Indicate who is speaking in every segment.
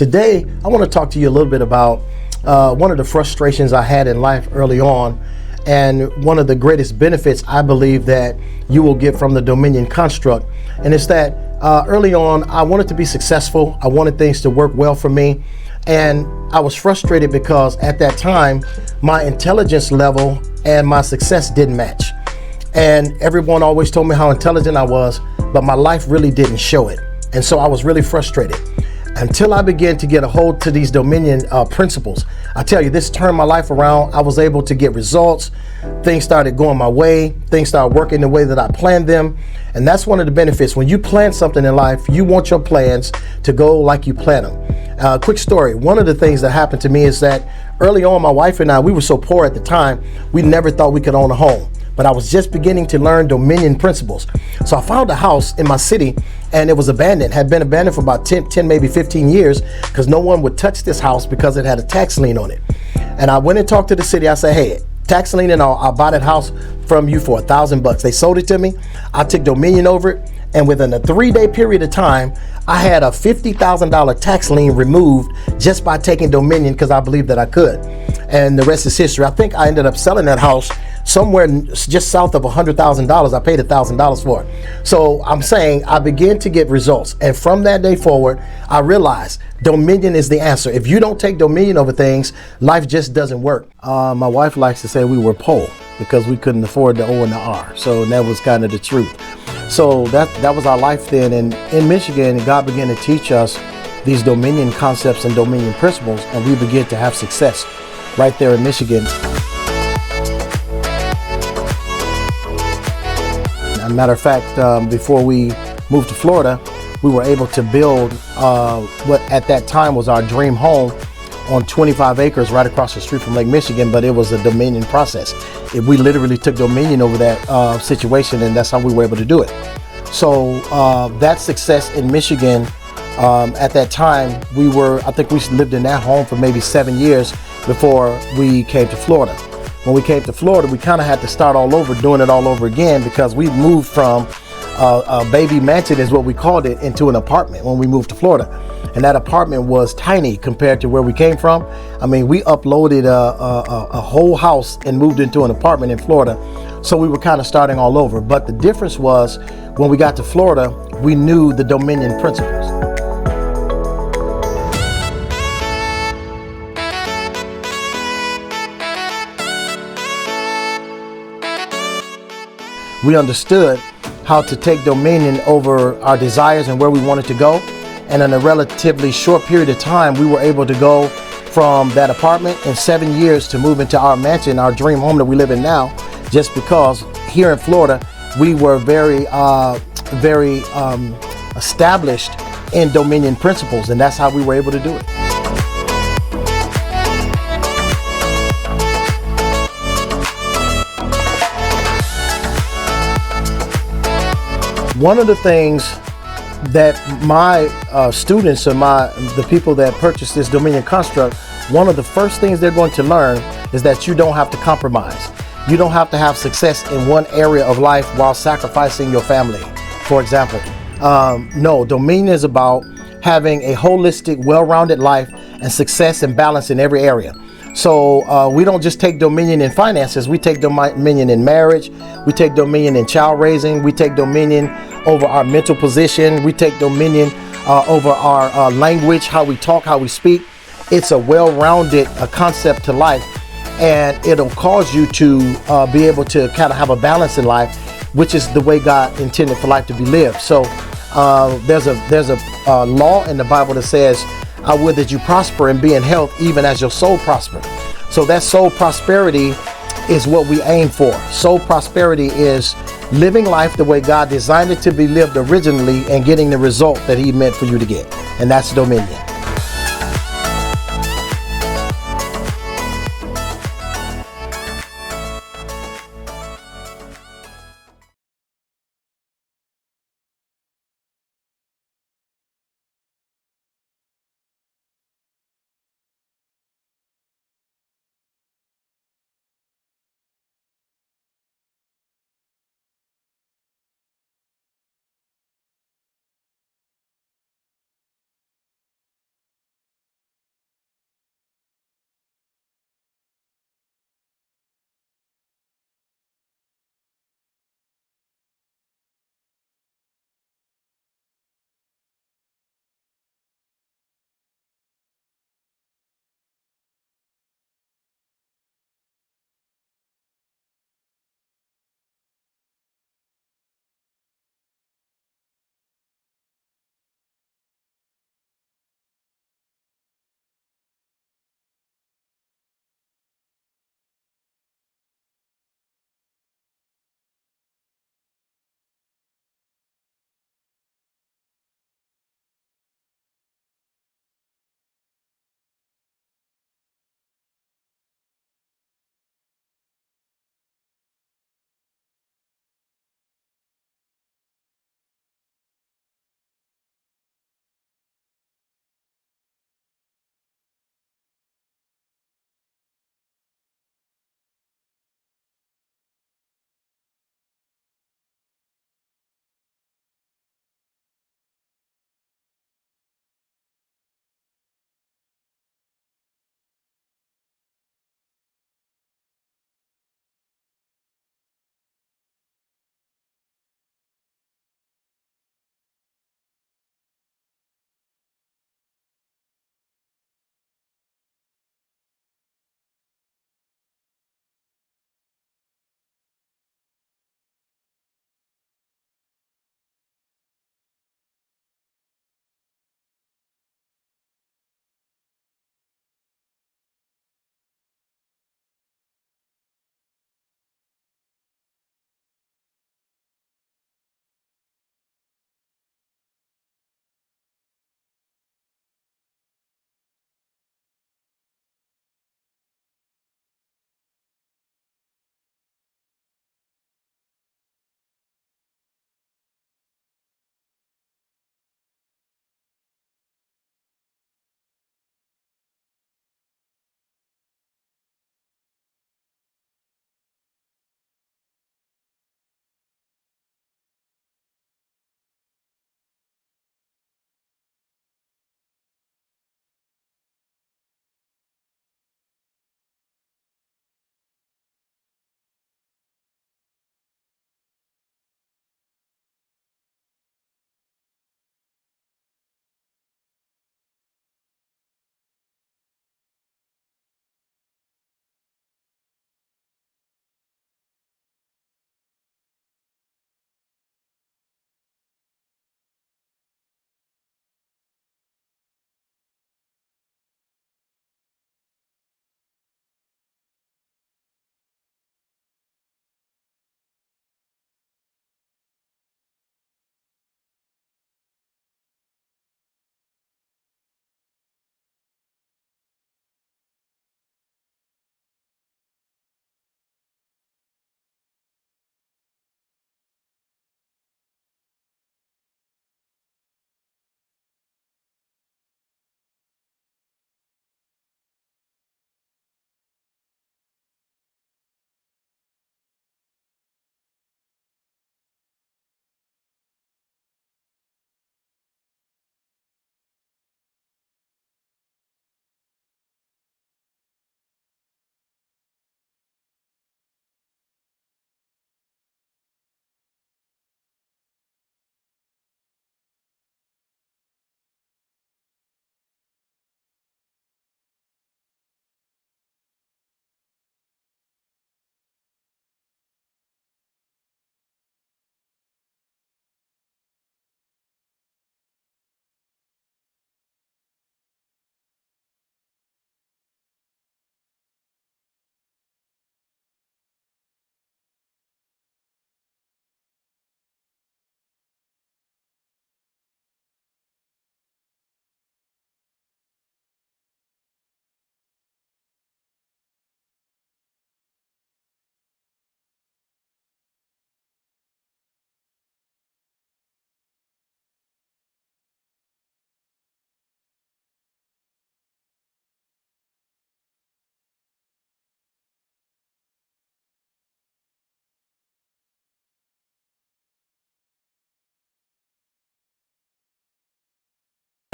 Speaker 1: Today, I want to talk to you a little bit about one of the frustrations I had in life early on, and one of the greatest benefits I believe that you will get from the Dominion construct. And it's that early on, I wanted to be successful. I wanted things to work well for me. And I was frustrated because at that time, my intelligence level and my success didn't match. And everyone always told me how intelligent I was, but my life really didn't show it. And so I was really frustrated until I began to get a hold to these Dominion principles. I tell you, this turned my life around. I was able to get results. Things started going my way. Things started working the way that I planned them. And that's one of the benefits. When you plan something in life, you want your plans to go like you plan them. Quick story. One of the things that happened to me is that early on, my wife and I, we were so poor at the time, we never thought we could own a home. But I was just beginning to learn Dominion principles. So I found a house in my city and it was abandoned, had been abandoned for about 10 maybe 15 years because no one would touch this house because it had a tax lien on it. And I went and talked to the city. I said, hey, tax lien and I'll buy that house from you for $1,000. They sold it to me. I took Dominion over it. And within a 3-day period of time, I had a $50,000 tax lien removed just by taking Dominion because I believed that I could. And the rest is history. I think I ended up selling that house somewhere just south of $100,000. I paid $1,000 for it. So I'm saying I began to get results. And from that day forward, I realized Dominion is the answer. If you don't take Dominion over things, life just doesn't work. My wife likes to say we were poor because we couldn't afford the O and the R. So that was kind of the truth. So that was our life then. And in Michigan, God began to teach us these Dominion concepts and Dominion principles, and we began to have success right there in Michigan. As a matter of fact, before we moved to Florida, we were able to build what at that time was our dream home on 25 acres right across the street from Lake Michigan, but it was a Dominion process. We literally took Dominion over that situation, and that's how we were able to do it. So that success in Michigan, at that time, I think we lived in that home for maybe 7 years before we came to Florida. When we came to Florida, we kind of had to start all over, doing it all over again, because we moved from a baby mansion, is what we called it, into an apartment when we moved to Florida. And that apartment was tiny compared to where we came from. I mean, we uploaded a whole house and moved into an apartment in Florida. So we were kind of starting all over. But the difference was when we got to Florida, we knew the Dominion principles. We understood how to take Dominion over our desires and where we wanted to go. And in a relatively short period of time, we were able to go from that apartment in 7 years to move into our mansion, our dream home that we live in now, just because here in Florida, we were very established in Dominion principles, and that's how we were able to do it. One of the things that my students and the people that purchase this Dominion construct, one of the first things they're going to learn is that you don't have to compromise. You don't have to have success in one area of life while sacrificing your family, for example. No, Dominion is about having a holistic, well-rounded life and success and balance in every area. So we don't just take Dominion in finances, we take Dominion in marriage, we take Dominion in child raising, we take Dominion over our mental position, we take Dominion over our language, how we talk, how we speak. It's a well-rounded concept to life, and it'll cause you to be able to kind of have a balance in life, which is the way God intended for life to be lived. So there's a law in the Bible that says, I would that you prosper and be in health even as your soul prospers. So that soul prosperity is what we aim for. Soul prosperity is living life the way God designed it to be lived originally and getting the result that He meant for you to get. And that's Dominion.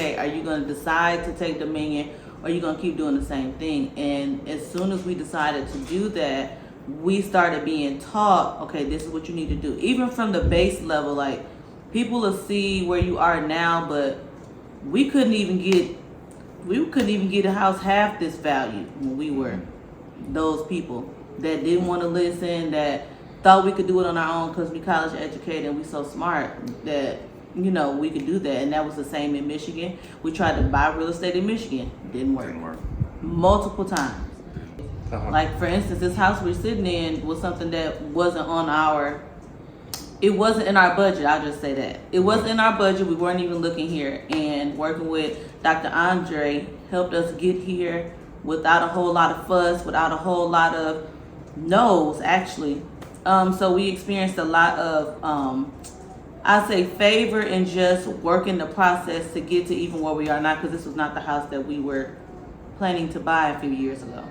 Speaker 2: Hey, are you going to decide to take Dominion, or are you going to keep doing the same thing? And as soon as we decided to do that, we started being taught, okay, this is what you need to do. Even from the base level, like, people will see where you are now, but we couldn't even get a house half this value when we were those people that didn't want to listen, that thought we could do it on our own because we college educated and we so smart that, you know, we could do that. And that was the same in Michigan. We tried to buy real estate in Michigan. Didn't work. Multiple times. Like, for instance, this house we're sitting in was something that wasn't it wasn't in our budget. I'll just say that. It wasn't in our budget. We weren't even looking here. And working with Dr. Andre helped us get here without a whole lot of fuss, without a whole lot of no's, actually. So we experienced a lot of, I say, favor and just working the process to get to even where we are now, because this was not the house that we were planning to buy a few years ago.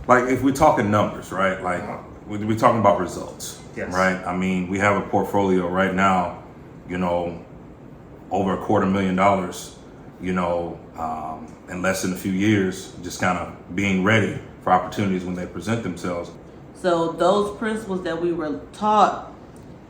Speaker 3: Like, if we're talking numbers, right? Like, we're talking about results,
Speaker 4: Yes.
Speaker 3: right? I mean, we have a portfolio right now, you know, over $250,000, you know, in less than a few years, just kind of being ready for opportunities when they present themselves.
Speaker 2: So those principles that we were taught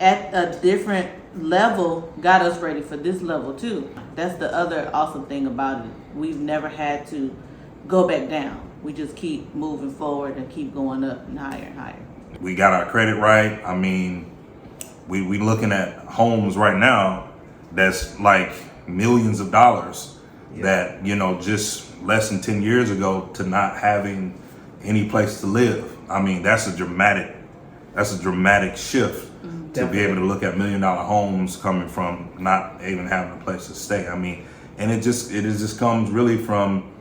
Speaker 2: at a different level got us ready for this level too. That's the other awesome thing about it. We've never had to go back down. We just keep moving forward and keep going up and higher and higher.
Speaker 3: We got our credit right. I mean, we looking at homes right now that's like millions of dollars that, you know, just less than 10 years ago to not having any place to live. I mean, that's a dramatic shift to be able to look at $1 million homes coming from not even having a place to stay. I mean, and it just comes really from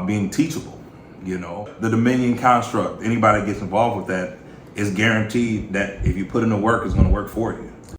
Speaker 3: being teachable. You know, the Dominion construct, anybody that gets involved with that is guaranteed that if you put in the work, it's going to work for you.